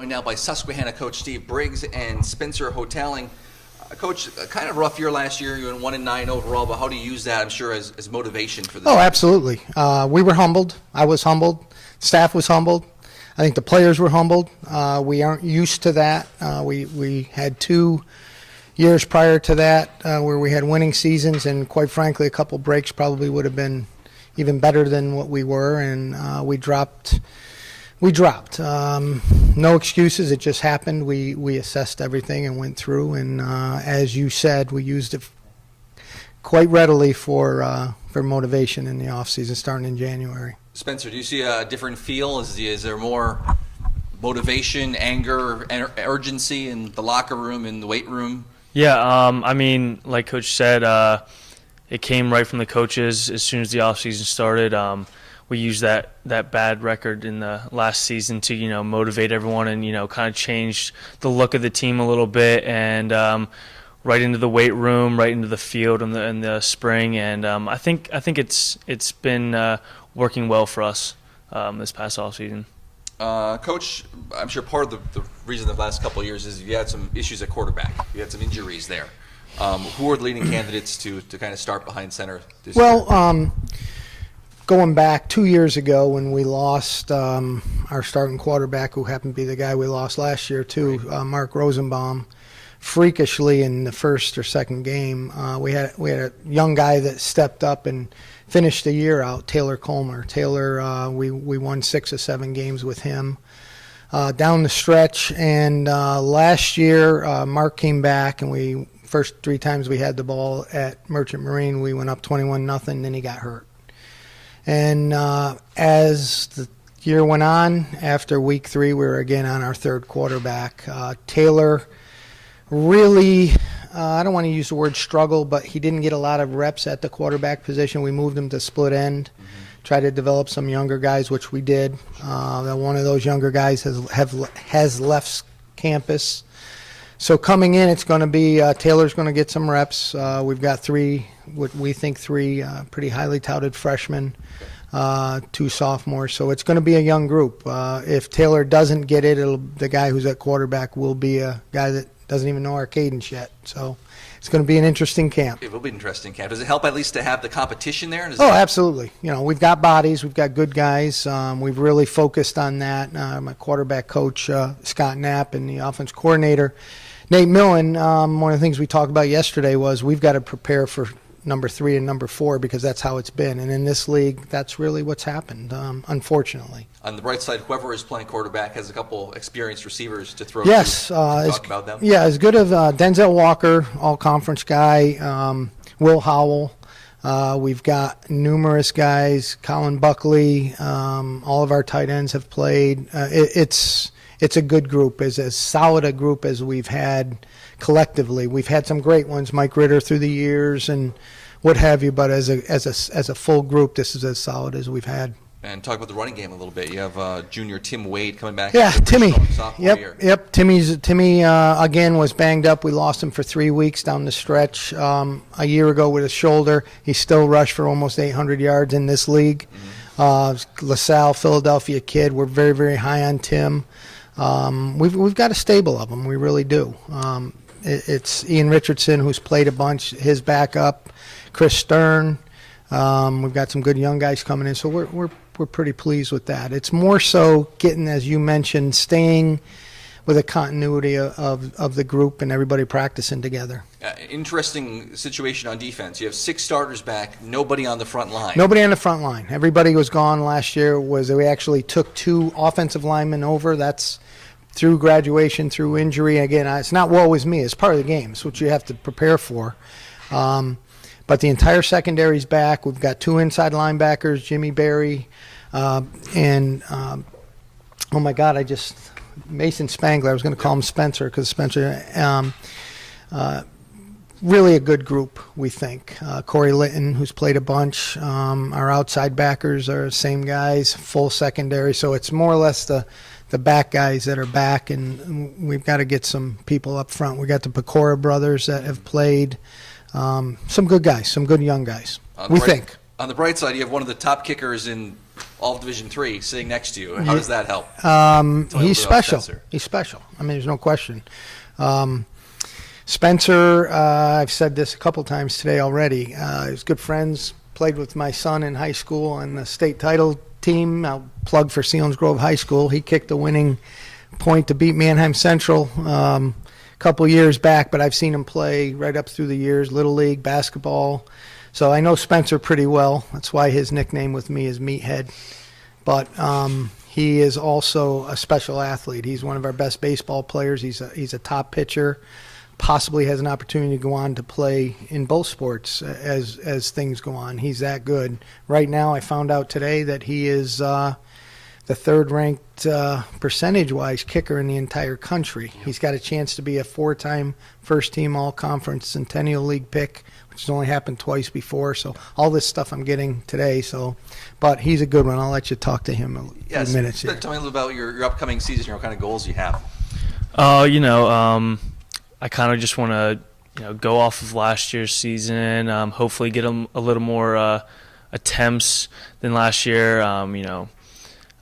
Now by Susquehanna coach Steve Briggs and Spencer Hotaling. Coach, kind of rough year last year. You went 1-9 overall, but how do you use that, I'm sure, as motivation for this? Oh, absolutely. We were humbled. I was humbled. Staff was humbled. I think the players were humbled. We aren't used to that. We had 2 years prior to that where we had winning seasons, and quite frankly, a couple breaks probably would have been even better than what we were, and we dropped. No excuses. It just happened. We assessed everything and went through, and as you said, we used it quite readily for motivation in the off season starting in January. Spencer, do you see a different feel? Is there more motivation, anger, urgency in the locker room, in the weight room? Yeah, I mean, like Coach said, it came right from the coaches as soon as the off season started. We used that bad record in the last season to, motivate everyone and, kind of change the look of the team a little bit, and right into the weight room, right into the field in the spring. And I think it's been working well for us this past off season. Coach, I'm sure part of the reason the last couple of years is you had some issues at quarterback. You had some injuries there. Who are the leading candidates to kind of start behind center this year? Going back 2 years ago when we lost our starting quarterback, who happened to be the guy we lost last year too, Mark Rosenbaum, freakishly in the first or second game, we had a young guy that stepped up and finished the year out, Taylor Colmer. Taylor, we won 6 or 7 games with him down the stretch, and last year Mark came back, and first 3 times we had the ball at Merchant Marine, we went up 21-0, then he got hurt. And as the year went on, after week 3, we were again on our third quarterback. Taylor really, I don't want to use the word struggle, but he didn't get a lot of reps at the quarterback position. We moved him to split end, tried to develop some younger guys, which we did. One of those younger guys has left campus. So coming in, it's going to be Taylor's going to get some reps. We've got 3 pretty highly touted freshmen, 2 sophomores. So it's going to be a young group. If Taylor doesn't get it, the guy who's at quarterback will be a guy that doesn't even know our cadence yet. So it's going to be an interesting camp. It will be an interesting camp. Does it help at least to have the competition there? Absolutely. We've got bodies. We've got good guys. We've really focused on that. My quarterback coach, Scott Knapp, and the offense coordinator, Nate Millen, one of the things we talked about yesterday was we've got to prepare for number 3 and number 4 because that's how it's been. And in this league, that's really what's happened, unfortunately. On the bright side, whoever is playing quarterback has a couple experienced receivers to throw. Yes. Talk about them. Yeah, as good as Denzel Walker, all-conference guy, Will Howell. We've got numerous guys, Colin Buckley. All of our tight ends have played. It's a good group. It's as solid a group as we've had collectively. We've had some great ones, Mike Ritter through the years and what have you, but as a full group, this is as solid as we've had. And talk about the running game a little bit. You have junior Tim Wade coming back. Yeah, Timmy. Year. Yep. Timmy again was banged up. We lost him for 3 weeks down the stretch. A year ago with his shoulder, he still rushed for almost 800 yards in this league. LaSalle, Philadelphia kid. We're very, very high on Tim. We've got a stable of them. We really do. It's Ian Richardson, who's played a bunch, his backup, Chris Stern. We've got some good young guys coming in, so we're pretty pleased with that. It's more so getting, as you mentioned, staying with a continuity of the group and everybody practicing together. Interesting situation on defense. You have 6 starters back, nobody on the front line. Nobody on the front line. Everybody was gone last year. We actually took 2 offensive linemen over. That's through graduation, through injury. Again, it's not woe is me. It's part of the game. It's what you have to prepare for. But the entire secondary's back. We've got 2 inside linebackers, Jimmy Berry, and oh my God, Mason Spangler. I was going to call him Spencer because Spencer. Really a good group, we think. Corey Litton, who's played a bunch. Our outside backers are the same guys, full secondary. So it's more or less the back guys that are back, and we've got to get some people up front. We got the Pecora brothers that have played. Some good guys, some good young guys, we think. On the bright side, you have one of the top kickers in all of Division III sitting next to you. How does that help? He's special. Spencer. He's special. I mean, there's no question. Spencer, I've said this a couple times today already. He's good friends. Played with my son in high school on the state title team. I'll plug for Selinsgrove High School. He kicked the winning point to beat Manheim Central a couple years back, but I've seen him play right up through the years, Little League, basketball. So I know Spencer pretty well. That's why his nickname with me is Meathead. But he is also a special athlete. He's one of our best baseball players. He's a top pitcher. Possibly has an opportunity to go on to play in both sports as things go on. He's that good. Right now, I found out today that he is the third-ranked percentage-wise kicker in the entire country. He's got a chance to be a 4-time first-team all-conference Centennial League pick, which has only happened twice before. So all this stuff I'm getting today. But he's a good one. I'll let you talk to him in a few minutes here. Tell me a little about your upcoming season. What kind of goals you have? I kind of just want to, go off of last year's season. Hopefully, get a little more attempts than last year.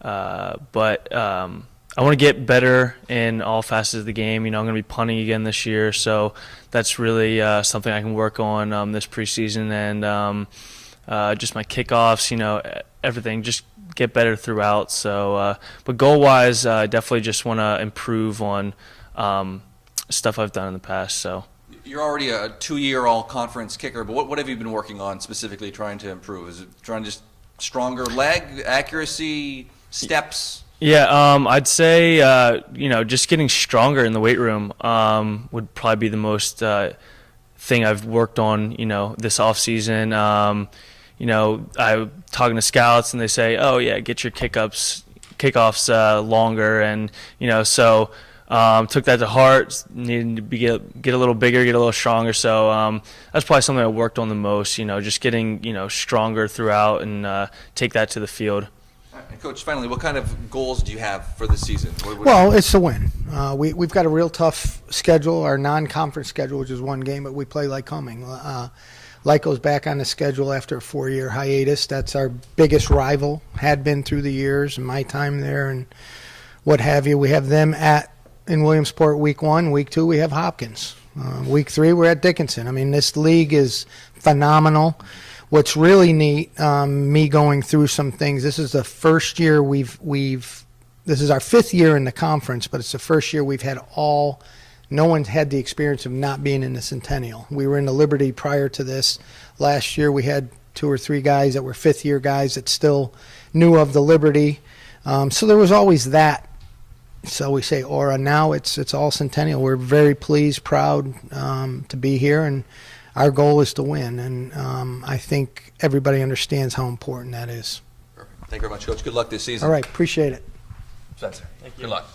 But I want to get better in all facets of the game. I'm going to be punting again this year, so that's really something I can work on this preseason, and just my kickoffs. Everything. Just get better throughout. So, but goal-wise, I definitely just want to improve on stuff I've done in the past. So you're already a 2-year all-conference kicker, but what have you been working on specifically trying to improve? Is it trying to just stronger leg accuracy, steps? Yeah, I'd say just getting stronger in the weight room would probably be the most thing I've worked on this off season. I'm talking to scouts and they say, oh yeah, get your kickoffs longer, and so. Took that to heart, needed to get a little bigger, get a little stronger. So that's probably something I worked on the most, just getting, stronger throughout and take that to the field. And Coach, finally, what kind of goals do you have for this season? Well, it's to win. We've got a real tough schedule, our non-conference schedule, which is one game, but we play Lycoming. Lyco's back on the schedule after a 4-year hiatus. That's our biggest rival, had been through the years and my time there and what have you. We have them in Williamsport week 1. Week 2, we have Hopkins. Week 3, we're at Dickinson. I mean, this league is phenomenal. What's really neat, me going through some things, this is the first year this is our 5th year in the conference, but it's the first year we've had no one's had the experience of not being in the Centennial. We were in the Liberty prior to this. Last year we had 2 or 3 guys that were 5th-year guys that still knew of the Liberty. So there was always that. So we say aura. Now it's all Centennial. We're very pleased, proud to be here, and our goal is to win. And I think everybody understands how important that is. Perfect. Thank you very much, Coach. Good luck this season. All right, appreciate it. Spencer, good luck.